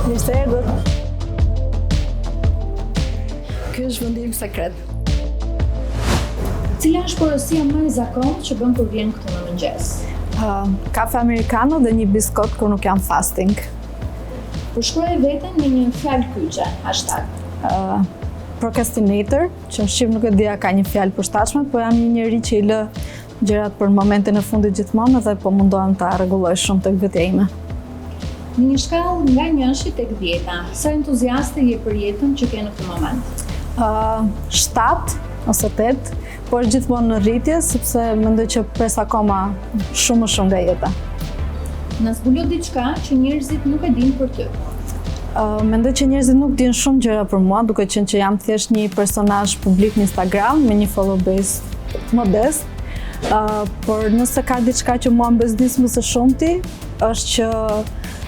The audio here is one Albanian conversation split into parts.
Mirë se erdhët. Ky është vendi im sekret. Cila është porosia më e zakontë që bën kur vjen këtu në mëngjes? Kafe americano dhe një biskot kur nuk jam fasting. Përshkruaj veten me një fjalë kyçe, hashtag. Procrastinator, që në shqip nuk e dia ka një fjalë përshtatshme, po jam një njeri që i lë gjërat për momentin e fundit gjithmonë dhe po mundohem ta rregulloj shumë tek vetja ime. Në një shkallë nga 1 tek 10, sa entuziaste je për jetën që ke në këtë moment? 7 ose 8, por gjithmonë në rritje sepse mendoj që pres akoma shumë më shumë nga jeta. Na zbulon diçka që njerëzit nuk e dinë për ty. Mendoj që njerëzit nuk dinë shumë gjëra për mua, duke qenë që jam thjesht një personazh publik në Instagram me një follow base modest. Por nëse ka diçka që mua m'bezdis më së shumti, është që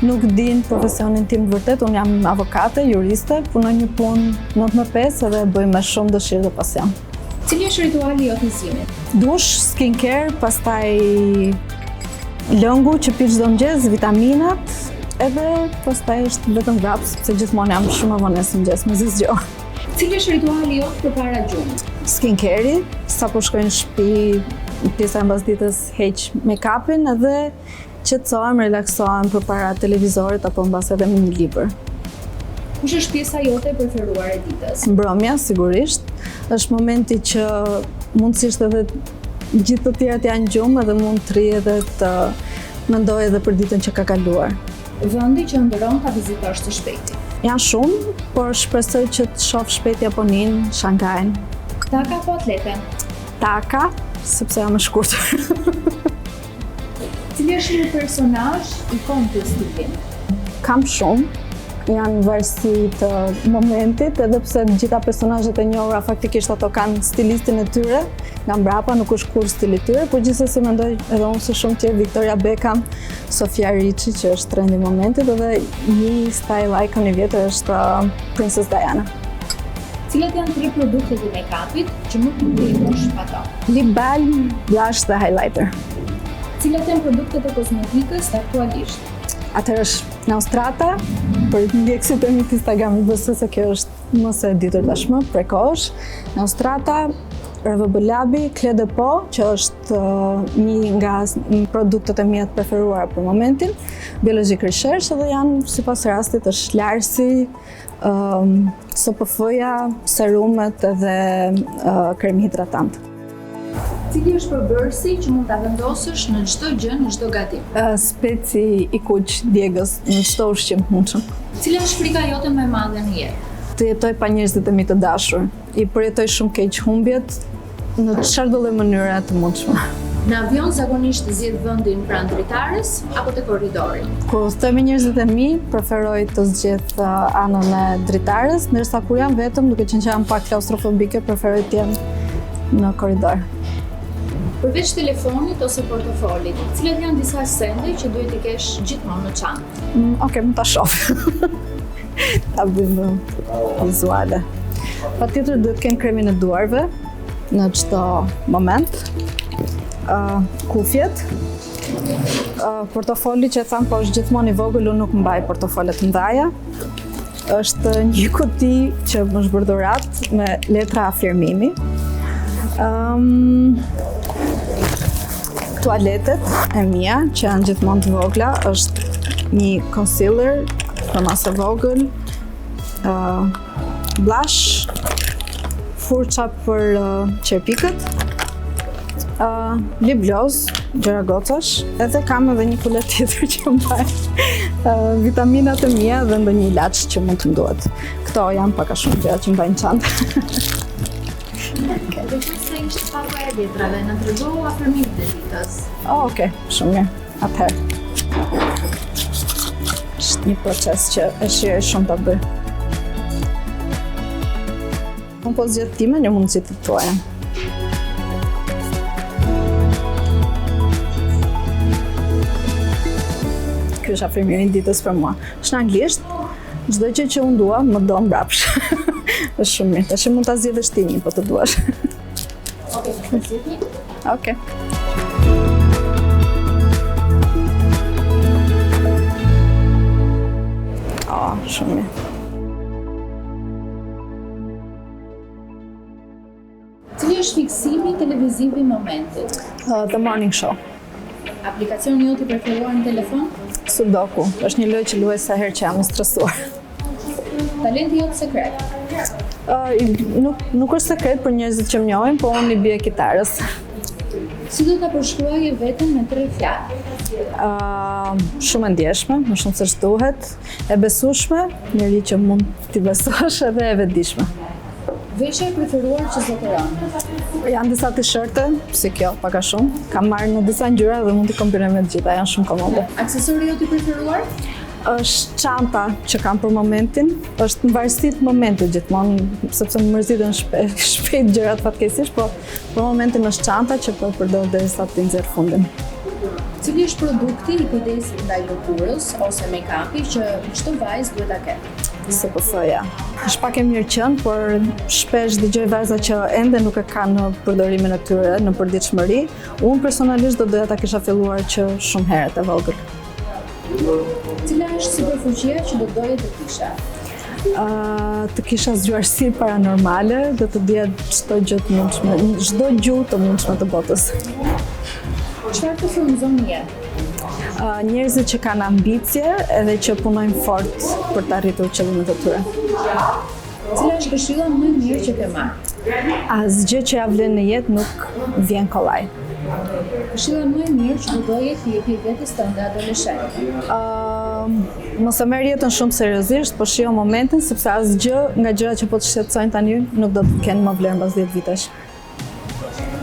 nuk din profesionin tim vërtet. Unë jam avokate, juriste, punoj një punë 9-5 edhe e bëj me shumë dëshirë dhe pasion. Cili është rituali jot i zimit? Dush, skincare, pastaj lëngu që pi çdo mëngjes, vitaminat, edhe pastaj është vetëm vrap, sepse gjithmonë jam shumë e vonesë mëngjes, me zgjo. Cili është rituali jot përpara gjumit? Skincare, sapo shkoj në shtëpi, pjesa e mbasdites heq make-upin edhe qetësohem, relaksohem përpara televizorit apo mbas edhe me një libër. Kush është pjesa jote e preferuar e ditës? Mbrëmja, sigurisht. Është momenti që mundësisht edhe gjithë të tjerat janë gjumë edhe mund të rri edhe të mendoj edhe për ditën që ka kaluar. Vendi që ëndërron ta vizitosh së shpejti? Janë shumë, por shpresoj që të shoh shpejt Japonin, Shanghajin. Taka apo atlete? Taka, sepse jam e shkurtër. Cili është një personazh ikon të stilit? Kam shumë, janë varësi të momentit, edhe pse gjitha personazhet e njohura faktikisht ato kanë stilistin e tyre, nga mbrapa nuk është kur stili tyre, por gjithsesi mendoj edhe unë se shumë tjerë Victoria Beckham, Sofia Ricci që është trendi i momentit, edhe një style icon i vjetër është Princess Diana. Cilat janë 3 produktet e make-upit që nuk mund të jetosh pa to? Lip balm, blush dhe highlighter. Cilat janë produktet e kozmetikës aktualisht? Atëherë është Neostrata, për ndjekësit e mi të Instagram, besoj se kjo është më se e ditur tashmë, prekosh. Neostrata, RVB Labi, Clé de Peau, që është një nga produktet e mia të preferuara për momentin, Biologic Research, edhe janë sipas rastit është larësi, SPF-ja, serumet edhe krem hidratant. Cili është përbërësi që mund ta vendosësh në çdo gjë, në çdo gatim? Speci i kuq djegës në çdo ushqim të mundshëm. Cila është frika jote më e madhe në jetë? Të jetoj pa njerëzit e mi të dashur. I përjetoj shumë keq humbjet në çfarëdo lloj mënyre të mundshme. Në avion zakonisht zgjedh vendin pranë dritares apo te korridori? Kur udhtoj me njerëzit e mi, preferoj të zgjedh anën e dritares, ndërsa kur jam vetëm, duke qenë që jam pak klaustrofobike, preferoj të jem në korridor. Përveç telefonit ose portofolit, cilat janë disa sende që duhet të kesh gjithmonë në çantë? Okej, mund ta shoh. Ta bëjmë vizuale. Patjetër duhet të kem kremin e duarve në çdo moment. Kufjet. Portofoli që e tham po është gjithmonë i vogël, unë nuk mbaj portofole të mëdha. Është një kuti që më është bërë dhurat me letra afirmimi. Tualetet e mia që janë gjithmonë të vogla, është një concealer për masë vogël, blush, furça për qerpikët, lip gloss, gjëra gocash, edhe kam edhe një kulet tjetër që mbaj vitaminat e mia dhe ndonjë ilaç që mund të më duhet. Këto janë pak a shumë gjëra që mbaj në çantë. Do të se ishte paka e letrave, në tregohu afirmimet e ditës. Okej, shumë mirë. Atëherë. Është një proces që e shijoj shumë ta bëj. Unë po zgjedh time një mundësi të tuaja. Ky është afirmimi i ditës për mua. Është në anglisht, çdo gjë që unë dua, më do mbrapsht. Është shumë mirë. Tash mund ta zgjedhësh ti një, po të duash. Okej. Okej. është fiksimi televiziv i momentit? The Morning Show. Aplikacioni jot i preferuar në telefon? Sudoku. Është një lojë që luaj sa herë që jam i stresuar. Talenti jot sekret? Nuk është sekret për njerëzit që më njohin, po unë i bie kitarës. Si do ta përshkruaje veten me 3 fjalë? Shumë e ndjeshme, më shumë se ç'duhet, e besueshme, njëri që mund t'i besosh, edhe e vetëdijshme. Veshja e preferuar që zotëron? Janë disa t-shirte, si kjo, pak a shumë. Kam marrë në disa ngjyra dhe mund t'i kombinoj me të gjitha, janë shumë komode. Aksesori jot i preferuar? Është çanta që kam për momentin, është në varësi të momentit gjithmonë, sepse më mërziten shpejt gjërat fatkeqësisht, po për momentin është çanta që po e përdor derisa të nxjerr fundin. Cili është produkti i kujdesit ndaj lëkurës ose make-upi që çdo vajzë duhet ta ketë? SPF-ja. Është pak e mirë qenë, por shpesh dëgjoj vajza që ende nuk e kanë në përdorimin e tyre në përditshmëri. Unë personalisht do doja ta kisha filluar që shumë herët e vogël. Cila është superfuqia që do doje të kisha? Të kisha zgjuarësi paranormale dhe të dija çdo gjë të mundshme, çdo gjuhë të mundshme të botës. Çfarë të frymëzon je? Njerëzit që kanë ambicie edhe që punojnë fort për të arritur qëllimet e tyre. Cila është këshilla më e mirë që ke marrë? Asgjë që ja vlen në jetë nuk vjen kollaj. Këshilla më e mirë që do doje t'i jepi vetes tënde adoleshente? Mos e merr jetën shumë seriozisht, po shijo momentin sepse asgjë nga gjërat që po të shqetësojnë tani nuk do të kenë më vlerë mbas 10 vitesh.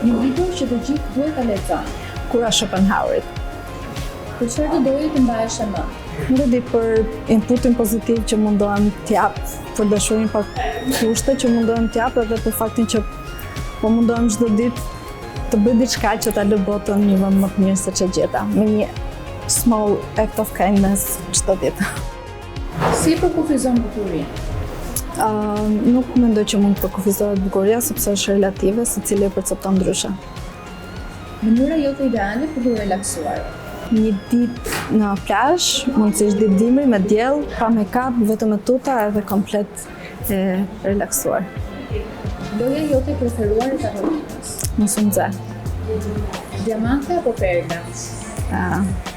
Një libër që të gjithë duhet ta lexojnë? Kura Schopenhauerit. Për çfarë do doje të mbahesh e më? Nuk e di, për inputin pozitiv që mundohem t'jap, për dashurinë pa kushte që mundohem t'jap edhe për faktin që po mundohem çdo ditë të bëj diçka që ta lë botën një vend më të mirë se ç'e gjeta, me një small act of kindness çdo ditë. Si e përkufizon bukurinë? Nuk mendoj që mund të përkufizohet bukuria sepse është relative, secili e percepton ndryshe. Mënyra jote ideale për të relaksuar? Një ditë në plazh, mundësisht ditë dimri me diell, pa make-up, vetëm me tuta edhe komplet e relaksuar. Loja jote preferuar e tarotinës? Mos u nxe. Diamante apo perla?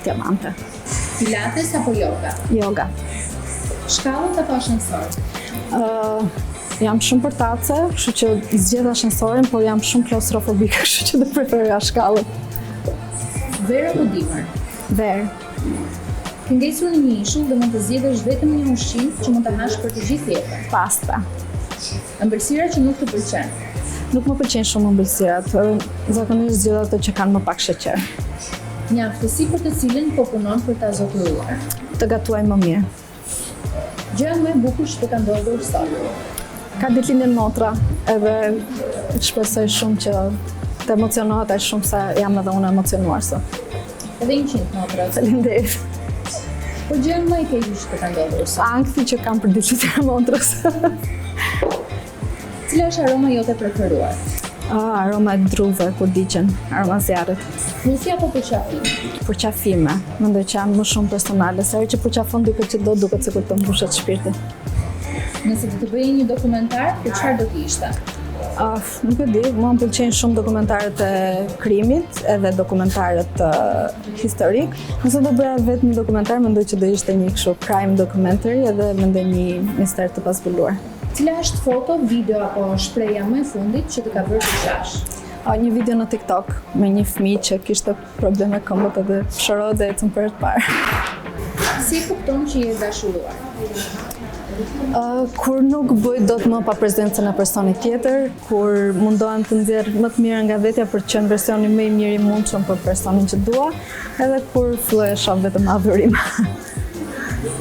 Diamante. Pilates apo yoga? Yoga. Shkallët apo ashensor? Jam shumë për tace, kështu që zgjedh ashensorin, por jam shumë klaustrofobike, kështu që do preferoja shkallët. Verë apo dimër? Verë. Ke ngesur në një ishull dhe mund të zgjedhësh vetëm një ushqim që mund ta hash për të gjithë jetën. Pasta. Ëmbëlsira që nuk të pëlqen? Nuk më pëlqejnë shumë ëmbëlsirat, zakonisht zgjedh ato që kanë më pak sheqer. Një aftësi për të cilën po punon për ta zotëruar? Të gatuaj më mirë. Gjëja më e bukur që të ka ndodhur sot? Ka ditëlindjen motra, edhe shpresoj shumë që të emocionohet aq shumë sa jam edhe unë emocionuar sot. Edhe 100 motra. Faleminderit. Po gjëja më e keqe që të ka ndodhur sot? Ankthi që kam për ditëlindjen e motrës. Cila është aroma jote preferuar? Aroma e druve kur diqen, aroma zjarrit. Puthje apo përqafim? Përqafime, mendoj që janë më shumë personale, sa herë që përqafon diket që duket sikur të mbushet shpirti. Nëse do të bëje një dokumentar, për çfarë do të ishte? Nuk e di, mua më pëlqejnë shumë dokumentarët e krimit edhe dokumentarët historik. Nëse do bëja vetëm një dokumentar, mendoj që do ishte një kështu crime documentary edhe mendoj një mister të pazbuluar. Cila është foto, video apo shpreha më e fundit që të ka bërë të qash? Një video në TikTok me një fëmijë që kishte probleme këmbët edhe shëroi dhe ecën për herë të parë. Si e kupton që je dashuruar? Kur nuk bëj dot më pa prezencën e personit tjetër, kur mundohem të nxjerr më të mirë nga vetja për të qenë versioni më i mirë i mundshëm për personin që dua, edhe kur filloj të shoh vetëm adhurim.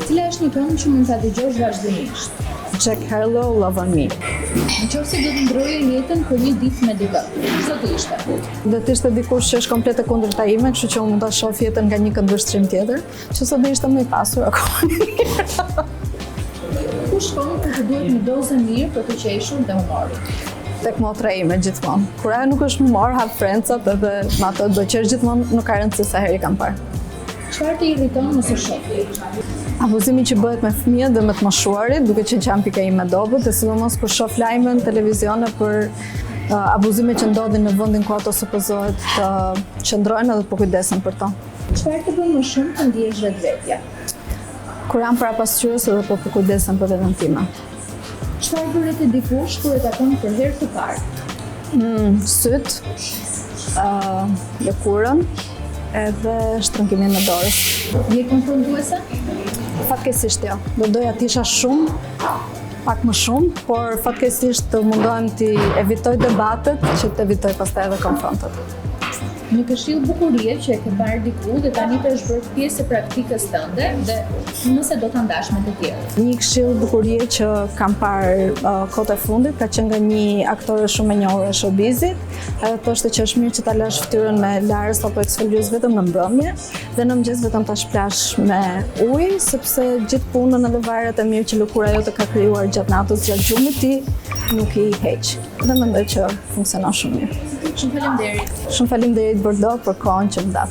Cila është një këngë që mund ta dëgjosh vazhdimisht? Jack Harlow, Love on Me. Nëse do të ndroje jetën për një ditë me dikë, ç'do të ishte? Do të ishte dikush që është komplet e kundërta ime, kështu që unë mund ta shoh jetën nga një këndvështrim tjetër, që sot do ishte më i pasur akoma. Ku shkon kur të duhet një dozë mirë për të qeshur dhe humorit? Tek motra ime gjithmonë. Kur ajo nuk është humor, hap frencat edhe me ato do qesh gjithmonë, nuk ka rëndësi sa herë i kam parë. Çfarë të irriton nëse shoh? Abuzimi që bëhet me fëmijët dhe me të moshuarit, duke qenë që janë pika ime dobët, dhe sidomos kur shoh lajme në televizione për abuzimet që ndodhin në vendin ku ato supozohet të qëndrojnë edhe të kujdesen për to. Çfarë të bën më shumë të ndihesh vetvetja? Kur jam para pasqyrës edhe po kujdesen për veten time. Çfarë bëre ti dikush kur e takon për herë të parë? Syt, lëkurën edhe shtrëngimin në dorës. Je konfrontuese? Fatkeqësisht jo. Do doja të isha pak më shumë, por fatkeqësisht të mundohem të evitoj debatet që të evitoj pastaj edhe konfrontet. Një këshill bukurie që e ke parë diku dhe tani të është bërë pjesë e praktikës tënde dhe nëse do ta ndash me të tjerë. Një këshill bukurie që kam parë kohët e fundit ka qenë nga një aktore shumë e njohur e showbizit, edhe thoshte që është mirë që ta lash fytyrën me larës apo eksfoliues vetëm në mbrëmje dhe në mëngjes vetëm ta shplash me ujë, sepse gjithë punën edhe varret e mirë që lëkura jote ka krijuar gjatë natës gjatë gjumit ti nuk i heq. Dhe mendoj që funksionon shumë mirë. Shumë faleminderit. Shumë faleminderit Bordeaux për kohën që më dha.